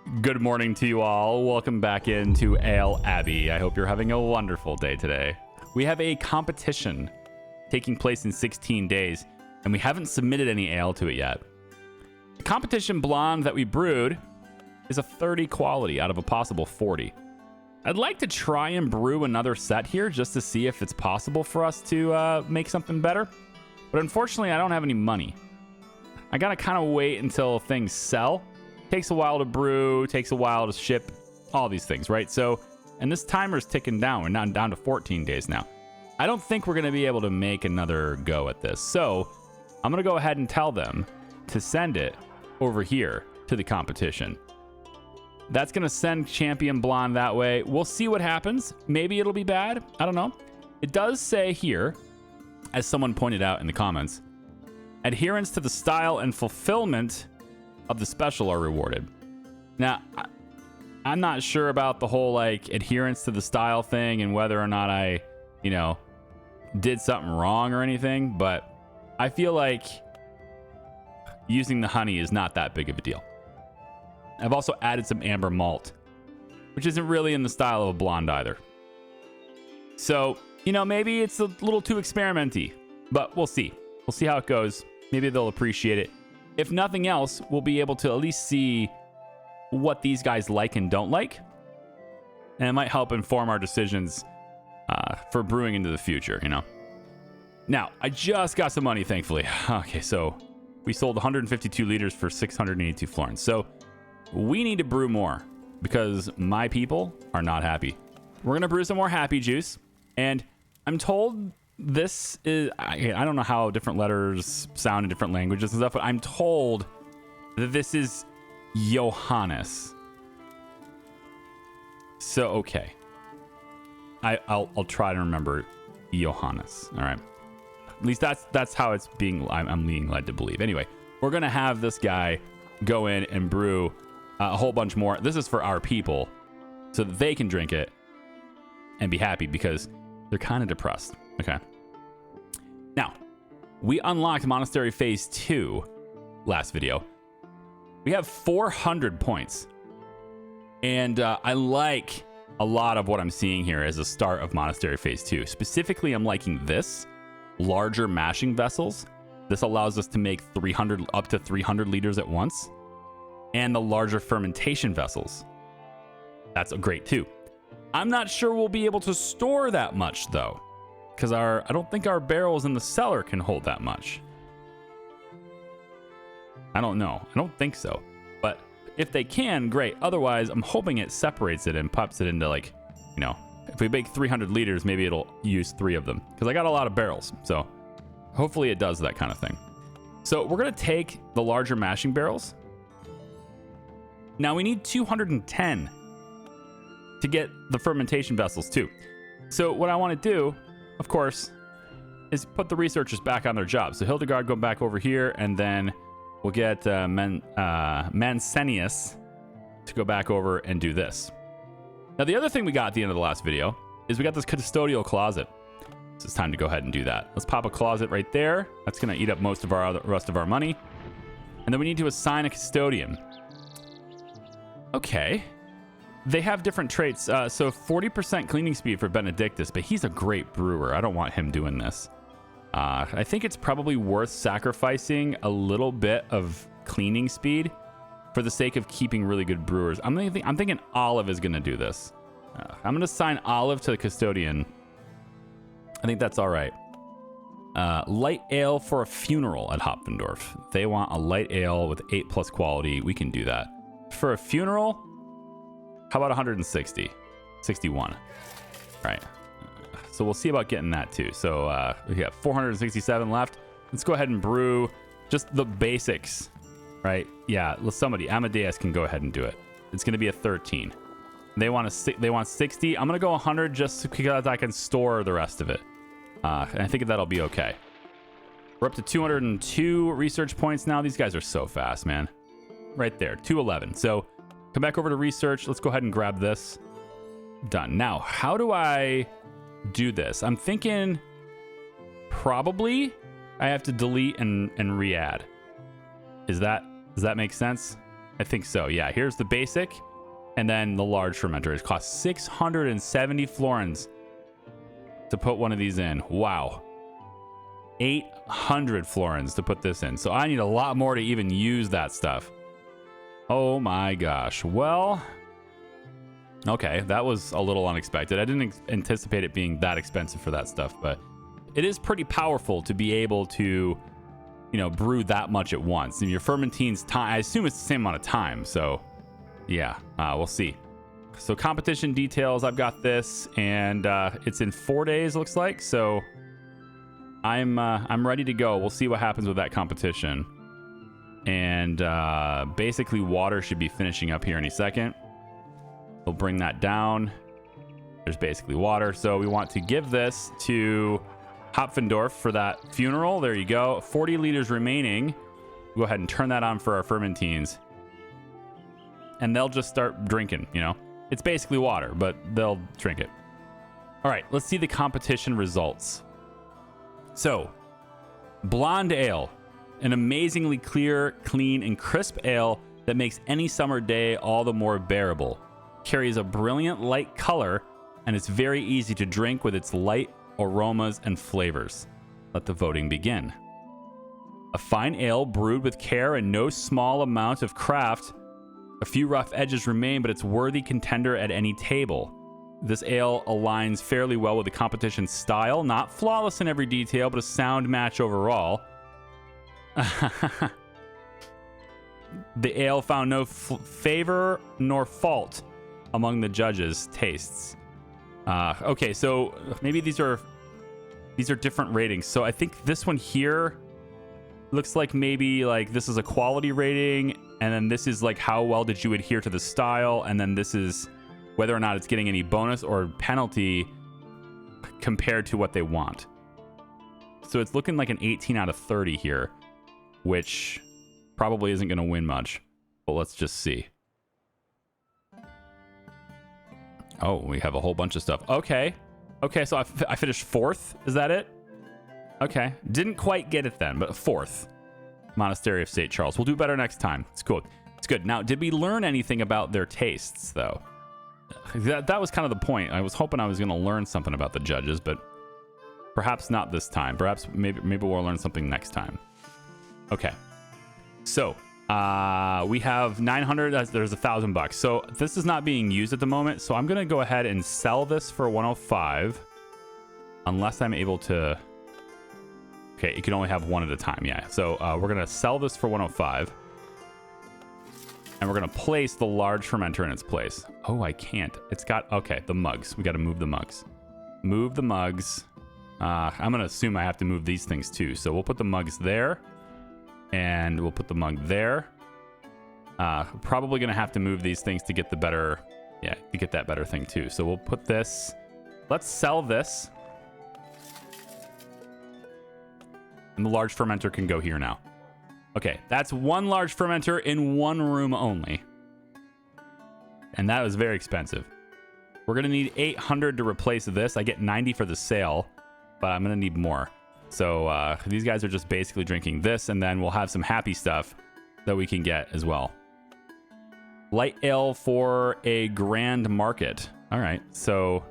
Good morning to you all. Welcome back into Ale Abbey. I hope you're having a wonderful day today. We have a competition taking place in 16 days, and we haven't submitted any ale to it yet. The competition blonde that we brewed is a 30 quality out of a possible 40. I'd like to try and brew another set here just to see if it's possible for us to make something better. But unfortunately, I don't have any money. I gotta kind of wait until things sell. Takes a while to brew, takes a while to ship, all these things, right? So, and this timer's ticking down. We're now down to 14 days now. I don't think we're going to be able to make another go at this. So, I'm going to go ahead and tell them to send it over here to the competition. That's going to send Champion Blonde that way. We'll see what happens. Maybe it'll be bad. I don't know. It does say here, as someone pointed out in the comments, adherence to the style and fulfillment of the special are rewarded. Now, I'm not sure about the whole like adherence to the style thing and whether or not I, did something wrong or anything, but I feel like using the honey is not that big of a deal. I've also added some amber malt, which isn't really in the style of a blonde either. So, maybe it's a little too experimenty, but we'll see. We'll see how it goes. Maybe they'll appreciate it. If nothing else, we'll be able to at least see what these guys like and don't like. And it might help inform our decisions for brewing into the future, Now, I just got some money, thankfully. Okay, so we sold 152 liters for 682 florins. So we need to brew more because my people are not happy. We're going to brew some more happy juice. And I'm told this is, I don't know how different letters sound in different languages and stuff, but I'm told that this is Johannes. So, okay. I'll try to remember Johannes. All right. At least that's how it's I'm being led to believe. Anyway, we're going to have this guy go in and brew a whole bunch more. This is for our people so that they can drink it and be happy because they're kind of depressed. Okay. Now, we unlocked Monastery Phase 2 last video. We have 400 points. And I like a lot of what I'm seeing here as a start of Monastery Phase 2. Specifically, I'm liking this. Larger mashing vessels. This allows us to make up to 300 liters at once. And the larger fermentation vessels. That's great too. I'm not sure we'll be able to store that much though. Because I don't think our barrels in the cellar can hold that much. I don't know. I don't think so. But if they can, great. Otherwise, I'm hoping it separates it and pops it into if we make 300 liters, maybe it'll use 3 of them. Because I got a lot of barrels. So hopefully it does that kind of thing. So we're going to take the larger mashing barrels. Now we need 210 to get the fermentation vessels too. So what I want to do, of course, is put the researchers back on their job. So Hildegard go back over here, and then we'll get Mancenius to go back over and do this. Now, the other thing we got at the end of the last video is we got this custodial closet. So it's time to go ahead and do that. Let's pop a closet right there. That's going to eat up most of our rest of our money. And then we need to assign a custodian. Okay. They have different traits. So 40% cleaning speed for Benedictus, but he's a great brewer. I don't want him doing this. I think it's probably worth sacrificing a little bit of cleaning speed for the sake of keeping really good brewers. I'm thinking Olive is going to do this. I'm going to assign Olive to the custodian. I think that's all right. Light ale for a funeral at Hopfendorf. They want a light ale with 8+ quality. We can do that. For a funeral, how about 160? 61. All right. So we'll see about getting that too. So we have 467 left. Let's go ahead and brew just the basics, right? Yeah, somebody, Amadeus can go ahead and do it. It's going to be a 13. They want 60. I'm going to go 100 just because I can store the rest of it. And I think that'll be okay. We're up to 202 research points now. These guys are so fast, man. Right there, 211. So come back over to research. Let's go ahead and grab this. Done. Now, how do I do this? I'm thinking probably I have to delete and re-add. Does that make sense? I think so. Yeah, here's the basic. And then the large fermenter. It costs 670 florins to put one of these in. Wow. 800 florins to put this in. So I need a lot more to even use that stuff. Oh my gosh. Well, okay, that was a little unexpected. I didn't anticipate it being that expensive for that stuff, but it is pretty powerful to be able to, you know, brew that much at once. And your fermentine's time, I assume it's the same amount of time. So yeah, we'll see. So competition details, I've got this, and it's in 4 days, looks like. So I'm ready to go. We'll see what happens with that competition. And basically water should be finishing up here any second. We'll bring that down. There's basically water. So we want to give this to Hopfendorf for that funeral. There you go. 40 liters remaining. Go ahead and turn that on for our fermentines. And they'll just start drinking, you know. It's basically water, but they'll drink it. All right, let's see the competition results. So, Blonde Ale. An amazingly clear, clean, and crisp ale that makes any summer day all the more bearable. Carries a brilliant light color, and it's very easy to drink with its light aromas and flavors. Let the voting begin. A fine ale brewed with care and no small amount of craft. A few rough edges remain, but it's worthy contender at any table. This ale aligns fairly well with the competition's style. Not flawless in every detail, but a sound match overall. The ale found no favor nor fault among the judges' tastes. Okay, so maybe these are different ratings. So I think this one here looks like maybe like this is a quality rating, and then this is like how well did you adhere to the style, and then this is whether or not it's getting any bonus or penalty compared to what they want. So it's looking like an 18 out of 30 here, which probably isn't going to win much, but let's just see. Oh, we have a whole bunch of stuff. Okay, so I finished 4th. Is that it? Okay, didn't quite get it then, but 4th. Monastery of St. Charles. We'll do better next time. It's cool. It's good. Now, did we learn anything about their tastes, though? That was kind of the point. I was hoping I was going to learn something about the judges, but perhaps not this time. Perhaps maybe we'll learn something next time. Okay. So, we have 900. There's $1,000. So this is not being used at the moment. So I'm going to go ahead and sell this for 105. Unless I'm able to... Okay, you can only have one at a time. Yeah. So we're going to sell this for 105. And we're going to place the large fermenter in its place. Oh, I can't. It's got... Okay, the mugs. We got to move the mugs. Move the mugs. I'm going to assume I have to move these things too. So we'll put the mugs there. And we'll put the mug there. Probably going to have to move these things to get the better... Yeah, to get that better thing too. So we'll put this... Let's sell this. And the large fermenter can go here now. Okay, that's one large fermenter in one room only. And that was very expensive. We're going to need 800 to replace this. I get 90 for the sale, but I'm going to need more. So these guys are just basically drinking this, and then we'll have some happy stuff that we can get as well. Light ale for a grand market. All right, so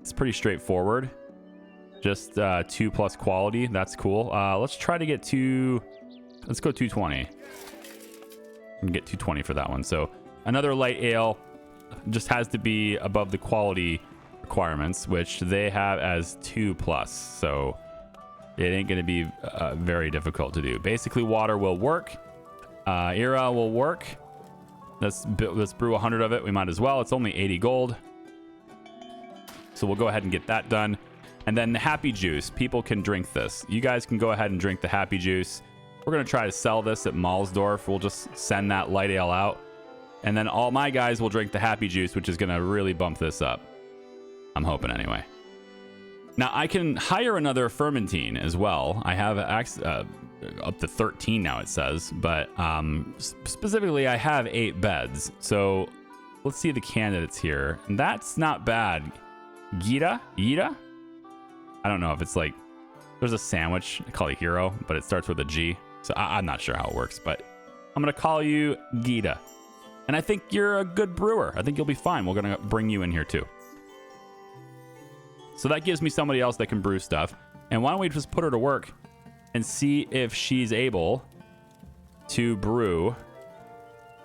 it's pretty straightforward. Just 2+ quality. That's cool. Let's try to get to... Let's go 220. We can get 220 for that one. So another light ale just has to be above the quality requirements, which they have as 2+. So it ain't going to be very difficult to do. Basically, water will work. Era will work. Let's brew 100 of it. We might as well. It's only 80 gold. So we'll go ahead and get that done. And then the happy juice. People can drink this. You guys can go ahead and drink the happy juice. We're going to try to sell this at Malsdorf. We'll just send that light ale out. And then all my guys will drink the happy juice, which is going to really bump this up. I'm hoping anyway. Now, I can hire another fermentine as well. I have up to 13 now, it says. But specifically, I have 8 beds. So let's see the candidates here. And that's not bad. Gita? I don't know if it's like... There's a sandwich called a hero, but it starts with a G. So I'm not sure how it works, but I'm going to call you Gita. And I think you're a good brewer. I think you'll be fine. We're going to bring you in here too. So that gives me somebody else that can brew stuff. And why don't we just put her to work and see if she's able to brew.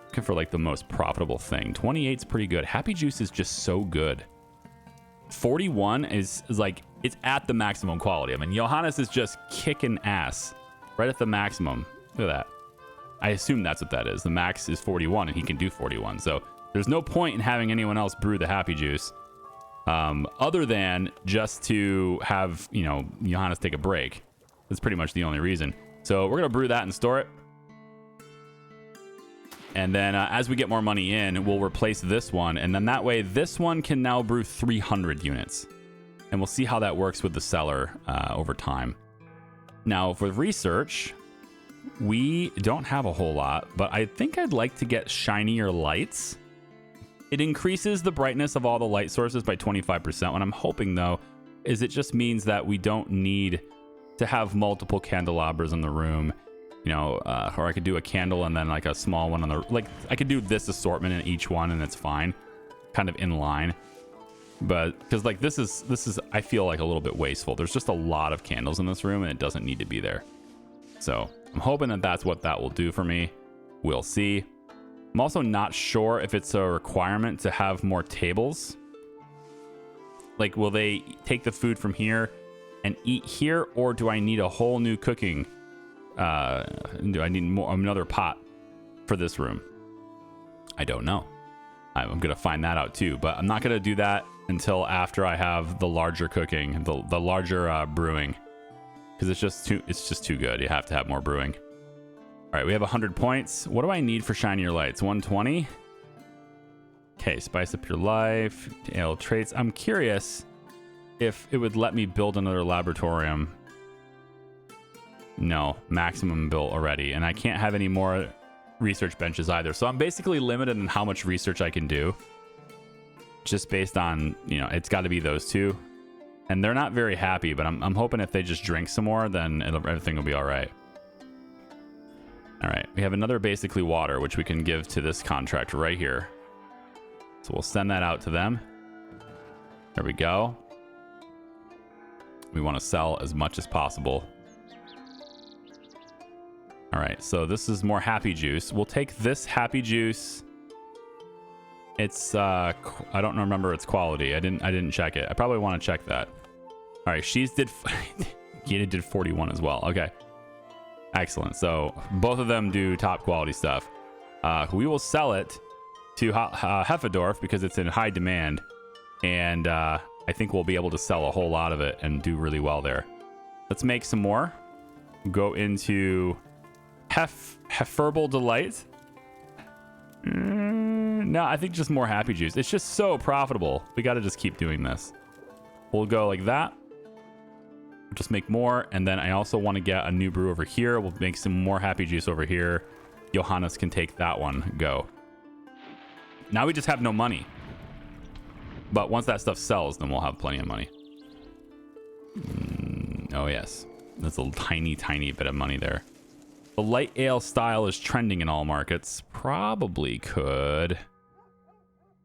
Looking for like the most profitable thing. 28's pretty good. Happy Juice is just so good. 41 is like, it's at the maximum quality. I mean, Johannes is just kicking ass right at the maximum. Look at that. I assume that's what that is. The max is 41 and he can do 41. So there's no point in having anyone else brew the Happy Juice other than just to have, you know, Johannes take a break. That's pretty much the only reason. So we're going to brew that and store it. And then as we get more money in, we'll replace this one. And then that way, this one can now brew 300 units. And we'll see how that works with the cellar over time. Now, for research, we don't have a whole lot, but I think I'd like to get shinier lights. It increases the brightness of all the light sources by 25%. What I'm hoping, though, is it just means that we don't need to have multiple candelabras in the room. You know, or I could do a candle and then like a small one on the, like I could do this assortment in each one and it's fine, kind of in line. But because like this is I feel like a little bit wasteful. There's just a lot of candles in this room and it doesn't need to be there. So I'm hoping that that's what that will do for me. We'll see. I'm also not sure if it's a requirement to have more tables. Like, will they take the food from here and eat here, or do I need a whole new cooking? Do I need another pot for this room? I don't know. I'm gonna find that out too, but I'm not gonna do that until after I have the larger cooking, the larger brewing, because it's just too good. You have to have more brewing. All right, we have 100 points. What do I need for shinier lights? 120. Okay, spice up your life. Ale traits. I'm curious if it would let me build another laboratorium. No, maximum built already, and I can't have any more research benches either. So I'm basically limited in how much research I can do, just based on, you know, it's got to be those two, and they're not very happy. But I'm hoping if they just drink some more, then everything will be all right. All right, we have another basically water, which we can give to this contractor right here. So we'll send that out to them. There we go. We want to sell as much as possible. All right, so this is more Happy Juice. We'll take this Happy Juice. It's I don't remember its quality. I didn't check it. I probably want to check that. All right, Gita did 41 as well. Okay, excellent. So both of them do top quality stuff. We will sell it to Heffendorf because it's in high demand, and I think we'll be able to sell a whole lot of it and do really well there. Let's make some more. Go into Hefferble Delight. No, I think just more Happy Juice. It's just so profitable. We got to just keep doing this. We'll go like that. Just make more. And then I also want to get a new brew over here. We'll make some more Happy Juice over here. Johannes can take that one. Go. Now we just have no money. But once that stuff sells, then we'll have plenty of money. Oh, yes. That's a tiny, tiny bit of money there. The light ale style is trending in all markets. Probably could.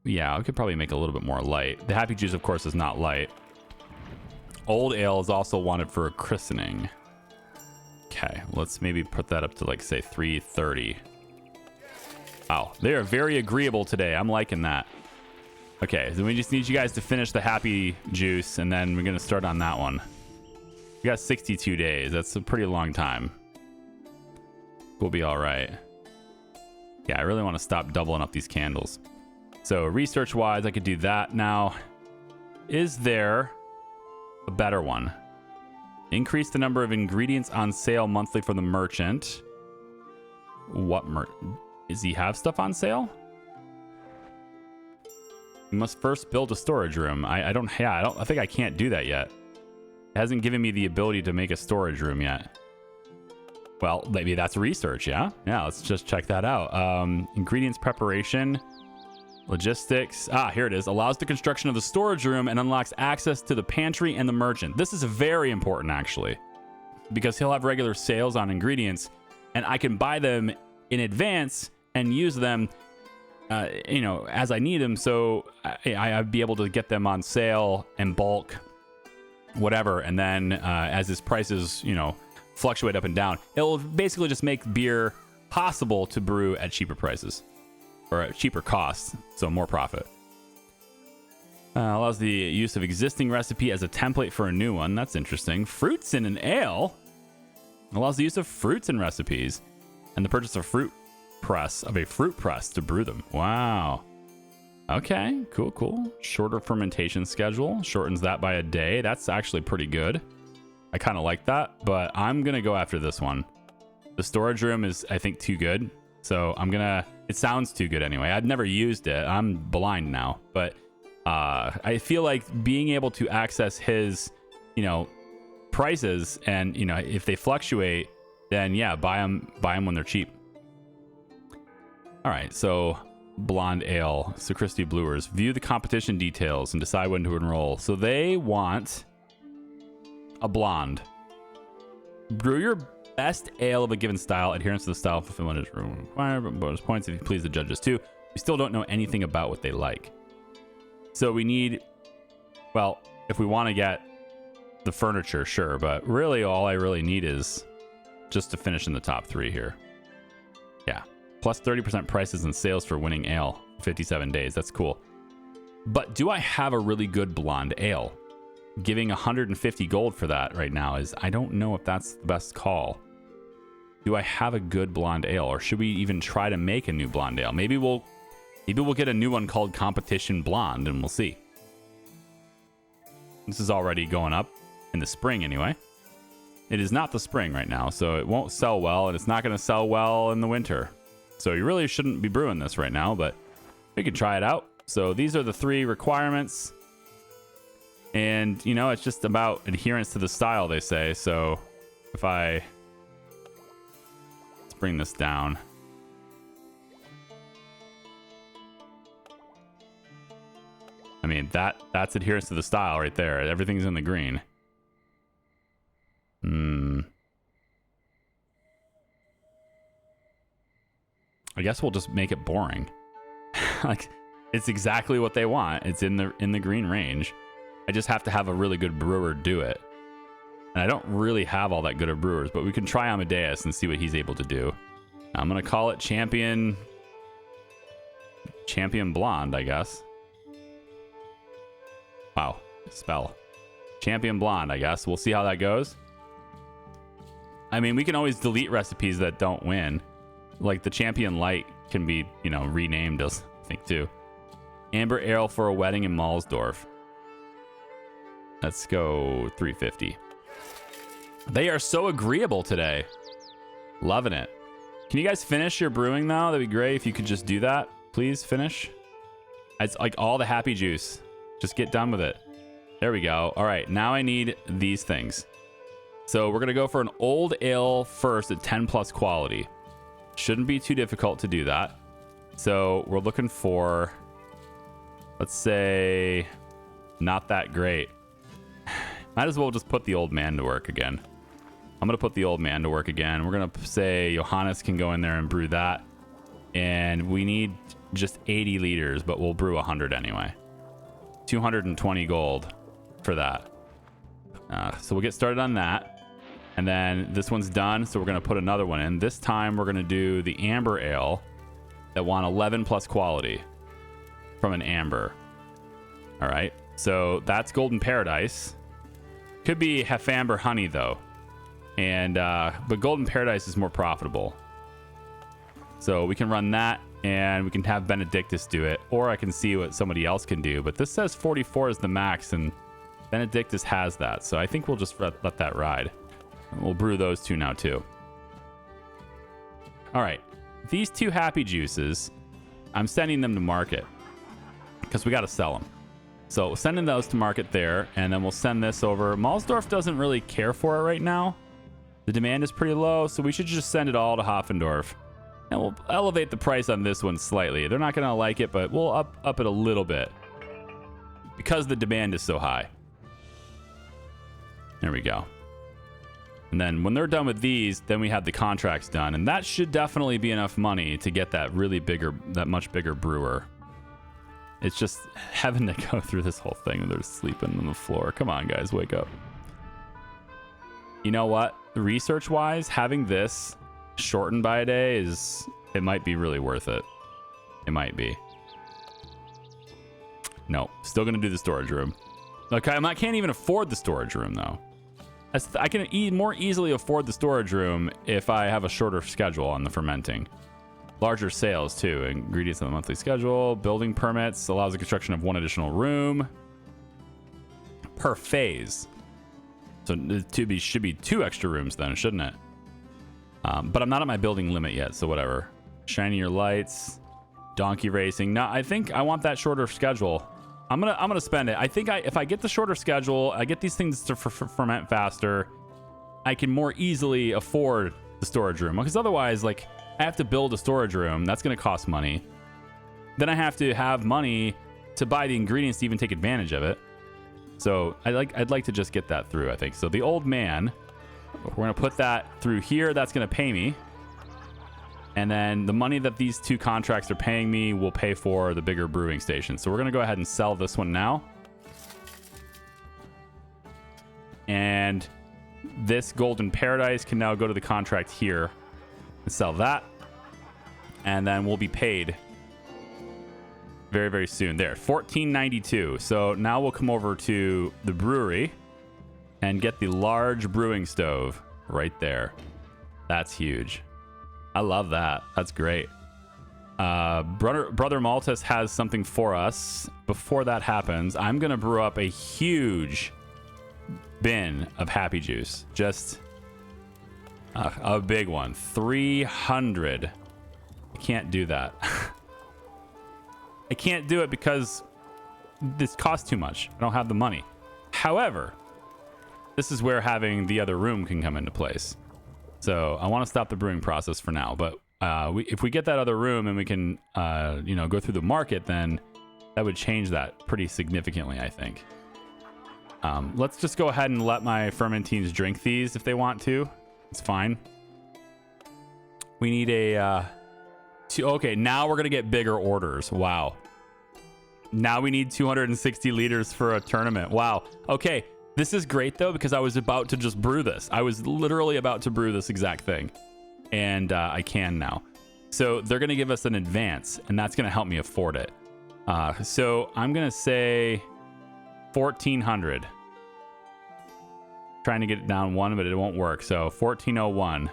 Yeah, we could probably make a little bit more light. The Happy Juice, of course, is not light. Old ale is also wanted for a christening. Okay, let's maybe put that up to, like, say, 330. Wow, they are very agreeable today. I'm liking that. Okay, so we just need you guys to finish the Happy Juice, and then we're going to start on that one. We got 62 days. That's a pretty long time. We'll be all right. Yeah, I really want to stop doubling up these candles. So research-wise, I could do that now. Is there a better one? Increase the number of ingredients on sale monthly for the merchant. What does he have stuff on sale? You must first build a storage room. I think I can't do that yet. It hasn't given me the ability to make a storage room yet. Well, maybe that's research, yeah? Yeah, let's just check that out. Ingredients preparation, logistics. Here it is. Allows the construction of the storage room and unlocks access to the pantry and the merchant. This is very important, actually, because he'll have regular sales on ingredients, and I can buy them in advance and use them, as I need them. So I'd be able to get them on sale in bulk, whatever. And then as his prices, fluctuate up and down, it'll basically just make beer possible to brew at cheaper prices or at cheaper costs. So more profit. Allows the use of existing recipe as a template for a new one. That's interesting. Fruits in an ale. Allows the use of fruits in recipes and the purchase of fruit press to brew them. Wow. Okay, cool. Shorter fermentation schedule. Shortens that by a day. That's actually pretty good. I kind of like that, but I'm going to go after this one. The storage room is, I think, too good. So it sounds too good anyway. I've never used it. I'm blind now, but I feel like being able to access his, prices and, if they fluctuate, then yeah, buy them when they're cheap. All right, so Blonde Ale, Sacristy Brewers. View the competition details and decide when to enroll. So they want a blonde. Brew your best ale of a given style. Adherence to the style fulfillment is required, but bonus points if you please the judges too. We still don't know anything about what they like. So we need, well, if we want to get the furniture, sure, but really all I really need is just to finish in the top 3 here. Yeah. Plus 30% prices and sales for winning ale. 57 days. That's cool. But do I have a really good blonde ale? Giving 150 gold for that right now I don't know if that's the best call. Do I have a good blonde ale, or should we even try to make a new blonde ale? Maybe we'll get a new one called Competition Blonde, and we'll see. This is already going up in the spring anyway. It is not the spring right now, so it won't sell well, and it's not going to sell well in the winter. So you really shouldn't be brewing this right now, but we can try it out. So these are the 3 requirements. And, it's just about adherence to the style, they say. So if let's bring this down. I mean, that's adherence to the style right there. Everything's in the green. I guess we'll just make it boring. Like, it's exactly what they want. It's in the green range. I just have to have a really good brewer do it. And I don't really have all that good of brewers, but we can try Amadeus and see what he's able to do. I'm going to call it Champion Blonde, I guess. Wow, spell. Champion Blonde, I guess. We'll see how that goes. I mean, we can always delete recipes that don't win. Like the Champion Light can be, renamed, I think, too. Amber Ale for a wedding in Mahlsdorf. Let's go 350. They are so agreeable today. Loving it. Can you guys finish your brewing now? That'd be great if you could just do that. Please finish. It's like all the happy juice. Just get done with it. There we go. All right, now I need these things. So we're going to go for an old ale first at 10 plus quality. Shouldn't be too difficult to do that. So we're looking for, let's say, not that great. Might as well just put the old man to work again. I'm going to put the old man to work again. We're going to say Johannes can go in there and brew that. And we need just 80 liters, but we'll brew 100 anyway. 220 gold for that. So we'll get started on that. And then this one's done, so we're going to put another one in. This time we're going to do the amber ale that want 11 plus quality from an amber. All right, so that's Golden Paradise. Could be Hefamber Honey though, and but Golden Paradise is more profitable. So we can run that, and we can have Benedictus do it, or I can see what somebody else can do. But this says 44 is the max, and Benedictus has that, so I think we'll just let that ride. We'll brew those 2 now too. All right, these 2 happy juices, I'm sending them to market because we got to sell them. So sending those to market there, and then we'll send this over. Mahlsdorf doesn't really care for it right now. The demand is pretty low, so we should just send it all to Hoffendorf. And we'll elevate the price on this one slightly. They're not going to like it, but we'll up it a little bit because the demand is so high. There we go. And then when they're done with these, then we have the contracts done. And that should definitely be enough money to get that much bigger brewer. It's just having to go through this whole thing when they're sleeping on the floor. Come on, guys, wake up. You know what? Research-wise, having this shortened by a day it might be really worth it. It might be. No, still gonna do the storage room. Okay, I can't even afford the storage room though. I can more easily afford the storage room if I have a shorter schedule on the fermenting. Larger sales too. Ingredients on the monthly schedule. Building permits allows the construction of 1 additional room per phase. So it should be 2 extra rooms then, shouldn't it? But I'm not at my building limit yet, so whatever. Shinier lights, donkey racing. No, I think I want that shorter schedule. I'm gonna spend it. I think if I get the shorter schedule, I get these things to ferment faster, I can more easily afford the storage room. Because otherwise, like, I have to build a storage room. That's gonna cost money. Then I have to have money to buy the ingredients to even take advantage of it. So I'd like to just get that through, I think. So the old man, we're gonna put that through here. That's gonna pay me. And then the money that these 2 contracts are paying me will pay for the bigger brewing station. So we're going to go ahead and sell this one now. And this Golden Paradise can now go to the contract here and sell that. And then we'll be paid very, very soon. There, $14.92. So now we'll come over to the brewery and get the large brewing stove right there. That's huge. I love that. That's great. Brother Maltus has something for us. Before that happens, I'm going to brew up a huge bin of Happy Juice. Just a big one. 300. I can't do that. I can't do it because this costs too much. I don't have the money. However, this is where having the other room can come into place. So I want to stop the brewing process for now, but if we get that other room and we can, go through the market, then that would change that pretty significantly, I think. Let's just go ahead and let my fermentines drink these if they want to. It's fine. We need okay, now we're going to get bigger orders. Wow. Now we need 260 liters for a tournament. Wow. Okay. This is great, though, because I was about to just brew this. I was literally about to brew this exact thing. And I can now. So they're going to give us an advance, and that's going to help me afford it. So I'm going to say 1,400. Trying to get it down 1, but it won't work. So 1,401.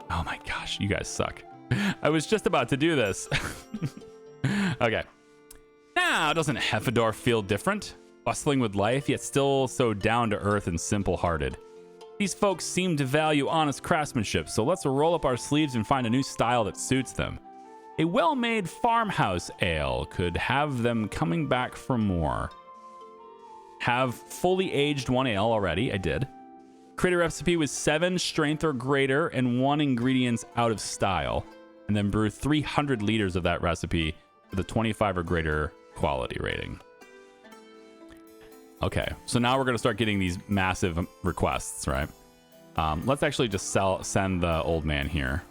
Oh, my gosh. You guys suck. I was just about to do this. Okay. Now, doesn't Hefedor feel different? Bustling with life, yet still so down to earth and simple-hearted. These folks seem to value honest craftsmanship, so let's roll up our sleeves and find a new style that suits them. A well-made farmhouse ale could have them coming back for more. Have fully aged 1 ale already, I did. Create a recipe with 7 strength or greater and 1 ingredients out of style, and then brew 300 liters of that recipe with a 25 or greater quality rating. Okay, so now we're going to start getting these massive requests, right? Let's actually just send the old man here.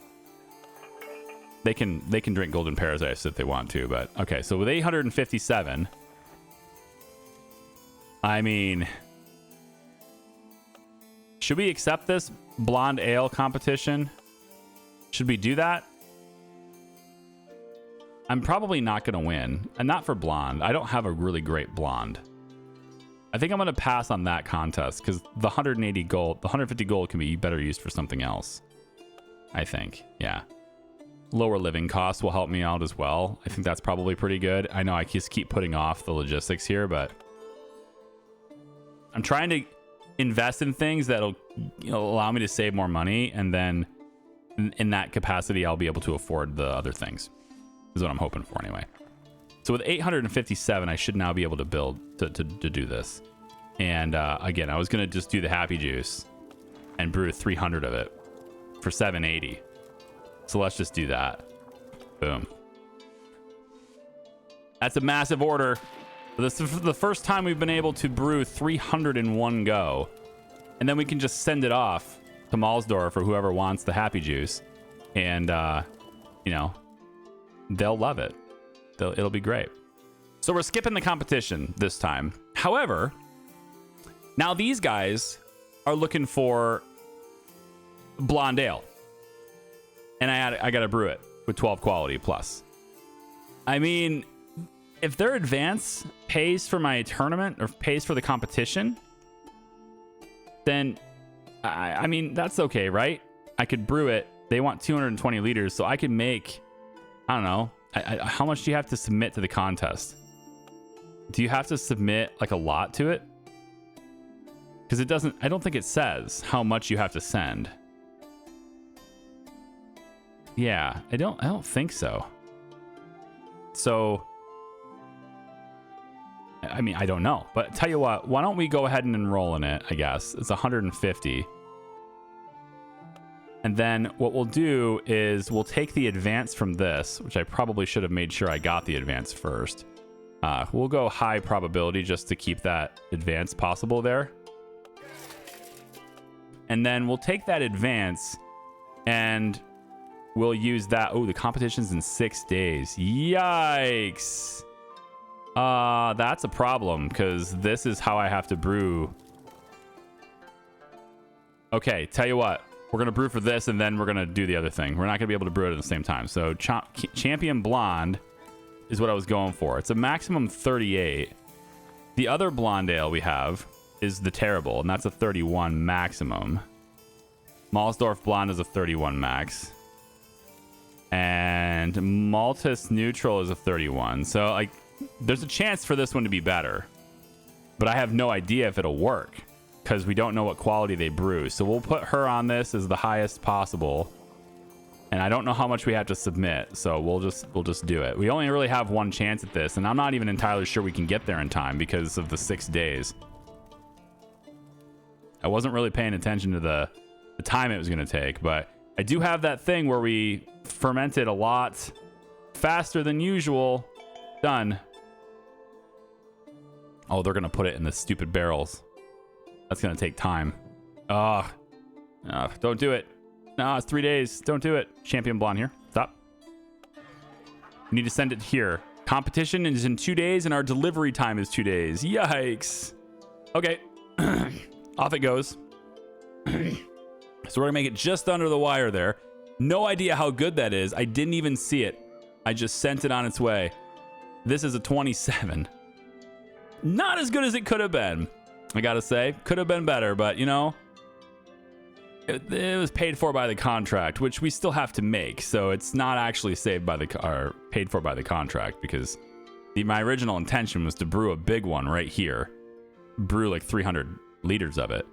They can drink Golden Paradise if they want to, but okay. So with 857, I mean, should we accept this blonde ale competition? Should we do that? I'm probably not going to win, and not for blonde. I don't have a really great blonde. I think I'm going to pass on that contest because the 180 gold, the 150 gold can be better used for something else. I think, yeah. Lower living costs will help me out as well. I think that's probably pretty good. I know I just keep putting off the logistics here, but I'm trying to invest in things that'll allow me to save more money, and then in that capacity, I'll be able to afford the other things. Is what I'm hoping for anyway. So with 857, I should now be able to build to do this. And again, I was going to just do the Happy Juice and brew 300 of it for 780. So let's just do that. Boom. That's a massive order. This is the first time we've been able to brew 300 in one go. And then we can just send it off to Malsdorf or whoever wants the happy juice, and you know, they'll love it. It'll be great. So we're skipping the competition this time. However, now these guys are looking for blonde ale, and I got to brew it with 12 quality plus. I mean, if their advance pays for my tournament or pays for the competition, then I mean, that's okay, right? I could brew it. They want 220 liters, so I could make, I don't know, how much do you have to submit to the contest? Do you have to submit like a lot to it? Because it doesn't, I don't think it says how much you have to send. Yeah, I don't think so. So, I mean, I don't know. But tell you what, why don't we go ahead and enroll in it, I guess. It's 150. And then what we'll do is we'll take the advance from this, which I probably should have made sure I got the advance first. We'll go high probability just to keep that advance possible there. And then we'll take that advance and we'll use that. Oh, the competition's in 6 days. Yikes. That's a problem because this is how I have to brew. Okay, tell you what. We're going to brew for this and then we're going to do the other thing. We're not going to be able to brew it at the same time. So Champion Blonde is what I was going for. It's a maximum 38. The other blonde ale we have is the Terrible, and that's a 31 maximum. Malsdorf Blonde is a 31 max. And Maltus Neutral is a 31. So, like, there's a chance for this one to be better. But I have no idea if it'll work because we don't know what quality they brew. So we'll put her on this as the highest possible. And I don't know how much we have to submit, so we'll just do it. We only really have one chance at this, and I'm not even entirely sure we can get there in time because of the 6 days. I wasn't really paying attention to the time it was going to take, but I do have that thing where we fermented a lot faster than usual. Done. Oh, they're going to put it in the stupid barrels. That's going to take time. Ugh. Don't do it. No, it's 3 days. Don't do it. Champion Blonde here. Stop. We need to send it here. Competition is in 2 days, and our delivery time is 2 days. Yikes. Okay. Off it goes. So we're going to make it just under the wire there. No idea how good that is. I didn't even see it. I just sent it on its way. This is a 27. Not as good as it could have been, I got to say. Could have been better, but, you know, it was paid for by the contract, which we still have to make. So it's not actually saved by or paid for by the contract because my original intention was to brew a big one right here, brew like 300 liters of it,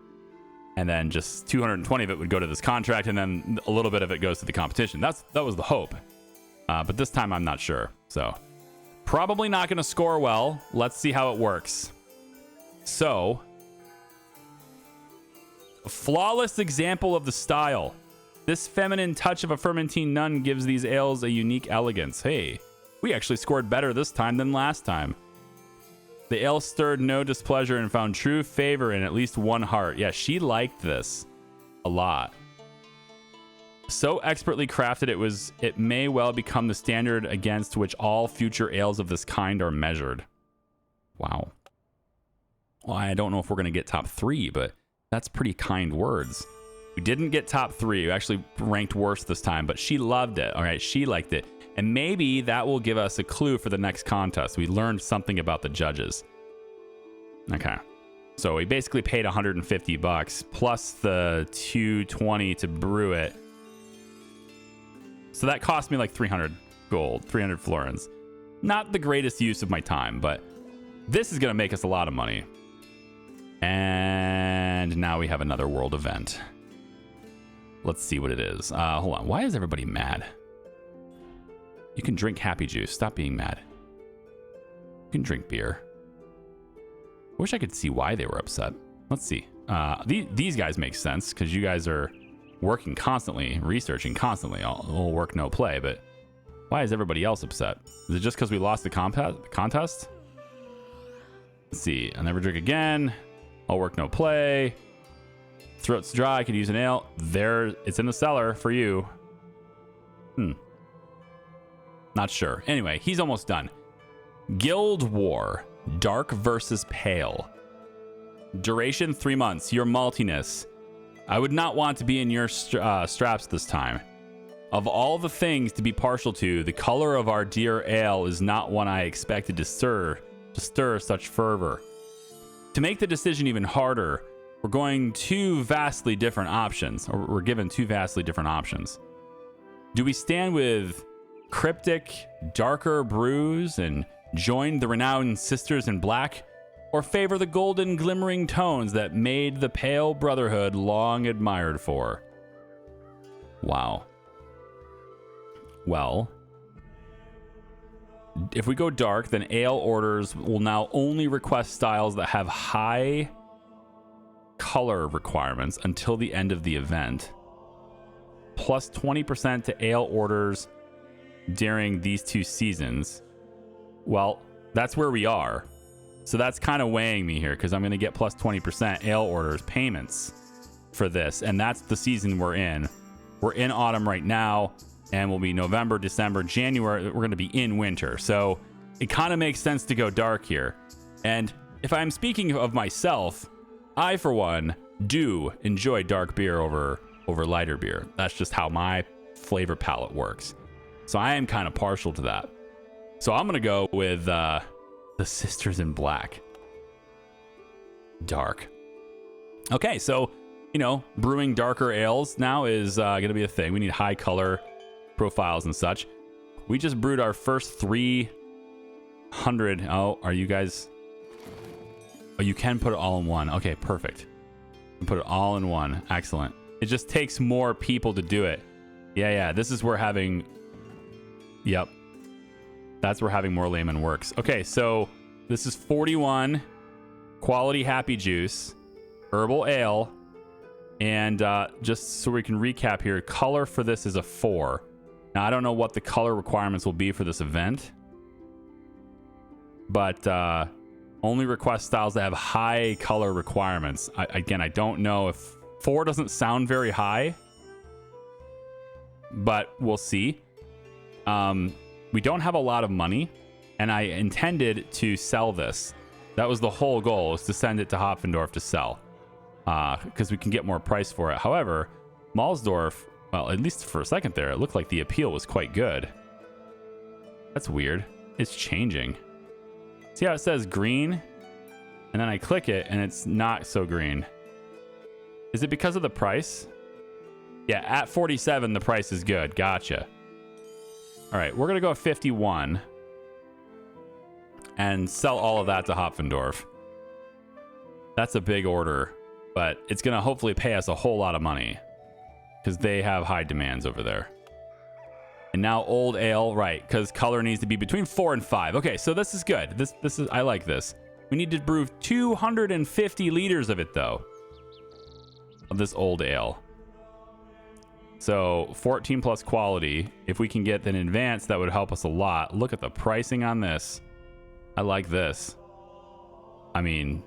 and then just 220 of it would go to this contract, and then a little bit of it goes to the competition. That was the hope, but this time I'm not sure. So probably not going to score well. Let's see how it works. So. A flawless example of the style. This feminine touch of a fermentine nun gives these ales a unique elegance. Hey, we actually scored better this time than last time. The ale stirred no displeasure and found true favor in at least one heart. Yeah, she liked this a lot. So expertly crafted it may well become the standard against which all future ales of this kind are measured. Wow. Well, I don't know if we're going to get top 3, but that's pretty kind words. We didn't get top 3. We actually ranked worse this time, but she loved it. All right, she liked it. And maybe that will give us a clue for the next contest. We learned something about the judges. Okay. So we basically paid $150 plus the 220 to brew it. So that cost me like 300 gold, 300 florins. Not the greatest use of my time, but this is going to make us a lot of money. And now we have another world event. Let's see what it is. Hold on. Why is everybody mad? You can drink happy juice. Stop being mad. You can drink beer. I wish I could see why they were upset. Let's see. These guys make sense because you guys are working constantly, researching constantly. All work, no play. But why is everybody else upset? Is it just because we lost the contest? Let's see. I'll never drink again. All work, no play. Throat's dry. I could use an ale. There, it's in the cellar for you. Not sure. Anyway, he's almost done. Guild War. Dark versus Pale. Duration 3 months. Your maltiness. I would not want to be in your straps this time. Of all the things to be partial to, the color of our dear ale is not one I expected to stir such fervor. To make the decision even harder, we're given two vastly different options. Do we stand with cryptic, darker brews and join the renowned Sisters in Black, or favor the golden glimmering tones that made the Pale Brotherhood long admired for? Wow. Well, if we go dark, then ale orders will now only request styles that have high color requirements until the end of the event. Plus 20% to ale orders during these 2 seasons. Well, that's where we are. So that's kind of weighing me here because I'm going to get plus 20% ale orders payments for this. And that's the season we're in. We're in autumn right now, and we'll be November, December, January. We're going to be in winter. So it kind of makes sense to go dark here. And if I'm speaking of myself, I, for one, do enjoy dark beer over lighter beer. That's just how my flavor palette works. So I am kind of partial to that. So I'm going to go with the Sisters in Black. Dark. Okay, so, brewing darker ales now is going to be a thing. We need high color profiles and such. We just brewed our first 300. Oh, are you guys... Oh, you can put it all in one. Okay, perfect. Put it all in one. Excellent. It just takes more people to do it. Yeah. This is where having... Yep. That's where having more layman works. Okay, so this is 41 quality happy juice, herbal ale, and just so we can recap here, color for this is a 4. Now, I don't know what the color requirements will be for this event, but only request styles that have high color requirements. Again, I don't know if 4 doesn't sound very high, but we'll see. We don't have a lot of money, and I intended to sell this. That was the whole goal, was to send it to Hopfendorf to sell, because we can get more price for it. However, Malsdorf, well, at least for a second there, it looked like the appeal was quite good. That's weird. It's changing. See how it says green? And then I click it, and it's not so green. Is it because of the price? Yeah, at 47, the price is good. Gotcha. All right, we're going to go 51 and sell all of that to Hopfendorf. That's a big order, but it's going to hopefully pay us a whole lot of money because they have high demands over there. And now old ale, right, because color needs to be between 4 and 5. Okay, so this is good. This is, I like this. We need to brew 250 liters of it, though, of this old ale. So 14 plus quality. If we can get an advance, that would help us a lot. Look at the pricing on this. I like this. I mean,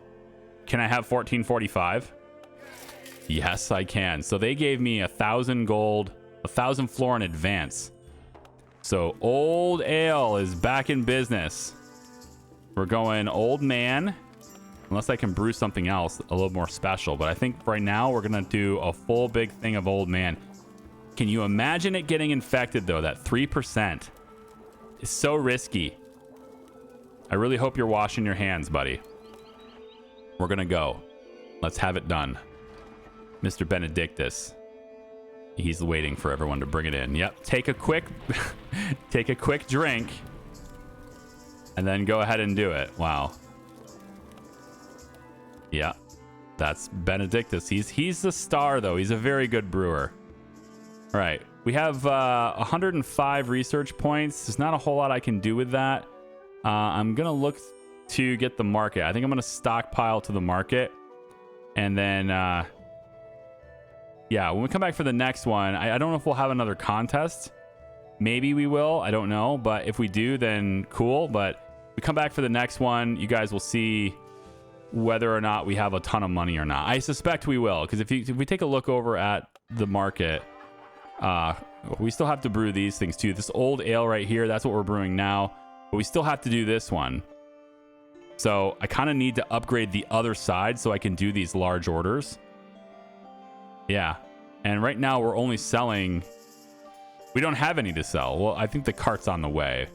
can I have 1445? Yes, I can. So they gave me 1,000 gold, 1,000 floor in advance. So old ale is back in business. We're going old man, unless I can brew something else a little more special. But I think right now we're going to do a full big thing of old man. Can you imagine it getting infected, though? That 3% is so risky. I really hope you're washing your hands, buddy. We're going to go. Let's have it done. Mr. Benedictus. He's waiting for everyone to bring it in. Yep. Take a quick drink. And then go ahead and do it. Wow. Yeah. That's Benedictus. He's the star, though. He's a very good brewer. All right, we have 105 research points. There's not a whole lot I can do with that. I'm going to look to get the market. I think I'm going to stockpile to the market. And then, yeah, when we come back for the next one, I don't know if we'll have another contest. Maybe we will. I don't know. But if we do, then cool. But if we come back for the next one, you guys will see whether or not we have a ton of money or not. I suspect we will, because if we take a look over at the market, we still have to brew these things too. This old ale right here, that's what we're brewing now, but we still have to do this one. So I kind of need to upgrade the other side so I can do these large orders. Yeah. And right now we're only selling... We don't have any to sell. Well, I think the cart's on the way.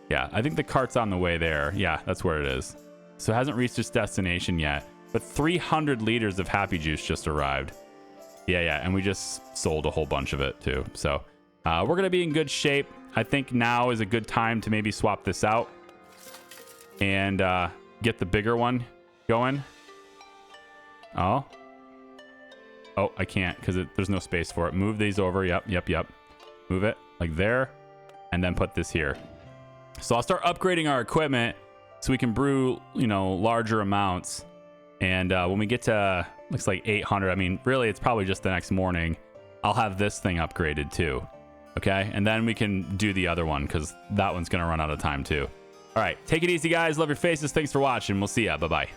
Yeah, I think the cart's on the way there. Yeah, that's where it is. So it hasn't reached its destination yet. But 300 liters of Happy Juice just arrived. Yeah, and we just sold a whole bunch of it too. So we're going to be in good shape. I think now is a good time to maybe swap this out and get the bigger one going. Oh, I can't because there's no space for it. Move these over. Yep. Move it like there and then put this here. So I'll start upgrading our equipment so we can brew, larger amounts. And when we get to, looks like 800, I mean, really, it's probably just the next morning, I'll have this thing upgraded too. Okay. And then we can do the other one because that one's going to run out of time too. All right. Take it easy, guys. Love your faces. Thanks for watching. We'll see ya. Bye-bye.